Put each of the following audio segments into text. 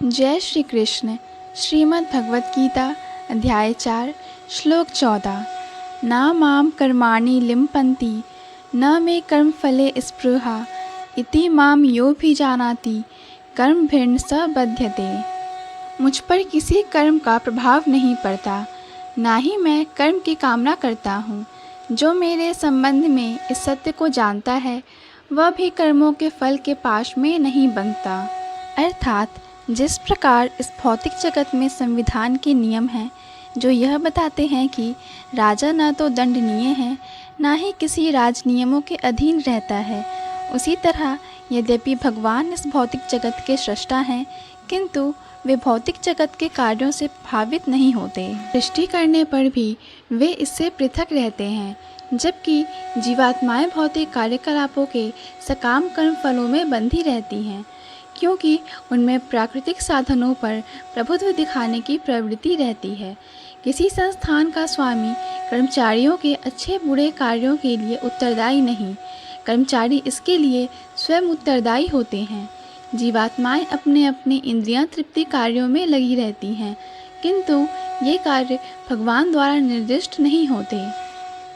जय श्री कृष्ण। श्रीमद् भगवत गीता अध्याय 4 श्लोक 14। न माम कर्माणि लिम्पन्ति न मे कर्म फले स्पृहा इति माम यो भी जानाति कर्मभिर्न स बध्यते। मुझ पर किसी कर्म का प्रभाव नहीं पड़ता, ना ही मैं कर्म की कामना करता हूँ। जो मेरे संबंध में इस सत्य को जानता है वह भी कर्मों के फल के पाश में नहीं बंधता। अर्थात जिस प्रकार इस भौतिक जगत में संविधान के नियम हैं जो यह बताते हैं कि राजा न तो दंडनीय है ना ही किसी राज नियमों के अधीन रहता है, उसी तरह यद्यपि भगवान इस भौतिक जगत के सृष्टा हैं किंतु वे भौतिक जगत के कार्यों से प्रभावित नहीं होते। सृष्टि करने पर भी वे इससे पृथक रहते हैं, जबकि जीवात्माएं भौतिक कार्यकलापों के सकाम कर्म फलों में बंधी रहती हैं, क्योंकि उनमें प्राकृतिक साधनों पर प्रभुत्व दिखाने की प्रवृत्ति रहती है। किसी संस्थान का स्वामी कर्मचारियों के अच्छे बुरे कार्यों के लिए उत्तरदायी नहीं, कर्मचारी इसके लिए स्वयं उत्तरदायी होते हैं। जीवात्माएं अपने अपने इंद्रियां तृप्ति कार्यों में लगी रहती हैं, किंतु ये कार्य भगवान द्वारा निर्दिष्ट नहीं होते।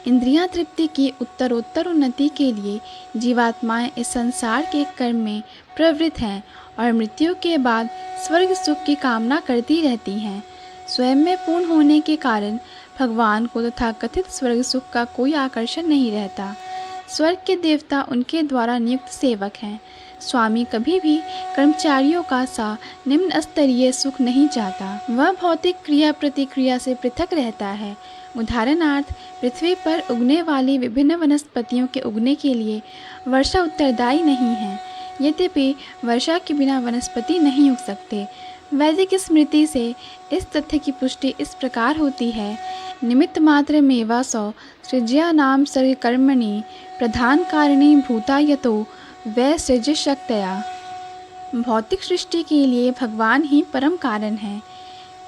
इंद्रियां तृप्ति की उत्तरोत्तर उन्नति के लिए जीवात्माएं इस संसार के कर्म में प्रवृत्त हैं और मृत्यु के बाद स्वर्ग सुख की कामना करती रहती हैं। स्वयं में पूर्ण होने के कारण भगवान को तथा कथित स्वर्ग सुख का कोई आकर्षण नहीं रहता। स्वर्ग के देवता उनके द्वारा नियुक्त सेवक हैं। स्वामी कभी भी कर्मचारियों का सा निम्न स्तरीय सुख नहीं चाहता। वह भौतिक क्रिया प्रतिक्रिया से पृथक रहता है। उदाहरणार्थ, पृथ्वी पर उगने वाली विभिन्न वनस्पतियों के उगने के लिए वर्षा उत्तरदायी नहीं है। यद्यपि वर्षा के बिना वनस्पति नहीं उग सकते। वैदिक स्मृति से इस तथ्य की पुष्टि इस प्रकार होती है, निमित्त मात्र मेवासौ सृज्या नाम सर्ग कर्मणि प्रधान कारिणी भूता यतो वै सृज शक्तया। भौतिक सृष्टि के लिए भगवान ही परम कारण है।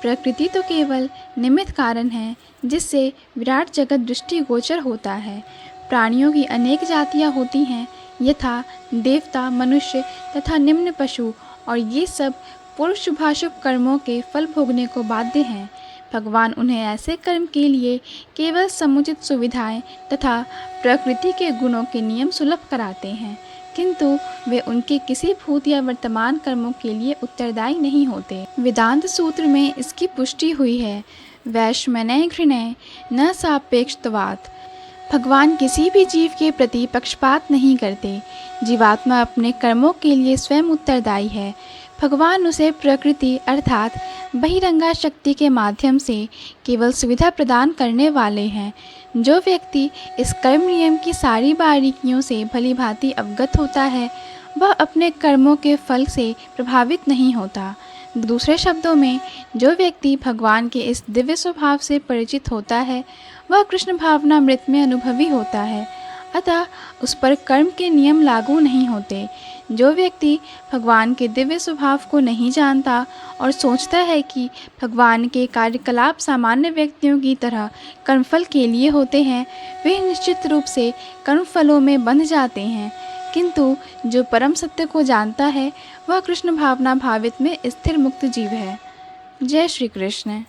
प्रकृति तो केवल निमित्त कारण है जिससे विराट जगत दृष्टिगोचर होता है। प्राणियों की अनेक जातियां होती हैं, यथा देवता, मनुष्य तथा निम्न पशु, और ये सब पूर्व शुभाशुभ कर्मों के फल भोगने को बाध्य हैं। भगवान उन्हें ऐसे कर्म के लिए केवल समुचित सुविधाएं तथा प्रकृति के गुणों के नियम सुलभ कराते हैं, किंतु वे उनके किसी भूत या वर्तमान कर्मों के लिए उत्तरदायी नहीं होते। वेदांत सूत्र में इसकी पुष्टि हुई है, वैश्मनय घृणय न सापेक्षत्वात्। भगवान किसी भी जीव के प्रति पक्षपात नहीं करते। जीवात्मा अपने कर्मों के लिए स्वयं उत्तरदायी है। भगवान उसे प्रकृति अर्थात बहिरंगा शक्ति के माध्यम से केवल सुविधा प्रदान करने वाले हैं। जो व्यक्ति इस कर्म नियम की सारी बारीकियों से भली भांति अवगत होता है वह अपने कर्मों के फल से प्रभावित नहीं होता। दूसरे शब्दों में, जो व्यक्ति भगवान के इस दिव्य स्वभाव से परिचित होता है वह कृष्ण भावनामृत में अनुभवी होता है, अतः उस पर कर्म के नियम लागू नहीं होते। जो व्यक्ति भगवान के दिव्य स्वभाव को नहीं जानता और सोचता है कि भगवान के कार्यकलाप सामान्य व्यक्तियों की तरह कर्मफल के लिए होते हैं, वे निश्चित रूप से कर्मफलों में बंध जाते हैं, किंतु जो परम सत्य को जानता है वह कृष्ण भावना भावित में स्थिर मुक्त जीव है। जय श्री कृष्ण।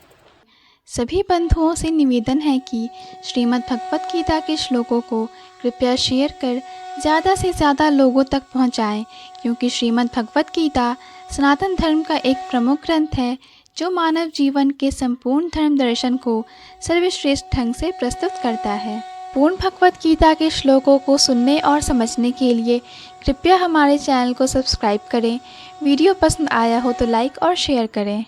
सभी बंधुओं से निवेदन है कि श्रीमद् भगवत गीता के श्लोकों को कृपया शेयर कर ज़्यादा से ज़्यादा लोगों तक पहुंचाएं, क्योंकि श्रीमद् भगवत गीता सनातन धर्म का एक प्रमुख ग्रंथ है जो मानव जीवन के संपूर्ण धर्म दर्शन को सर्वश्रेष्ठ ढंग से प्रस्तुत करता है। पूर्ण भगवत गीता के श्लोकों को सुनने और समझने के लिए कृपया हमारे चैनल को सब्सक्राइब करें। वीडियो पसंद आया हो तो लाइक और शेयर करें।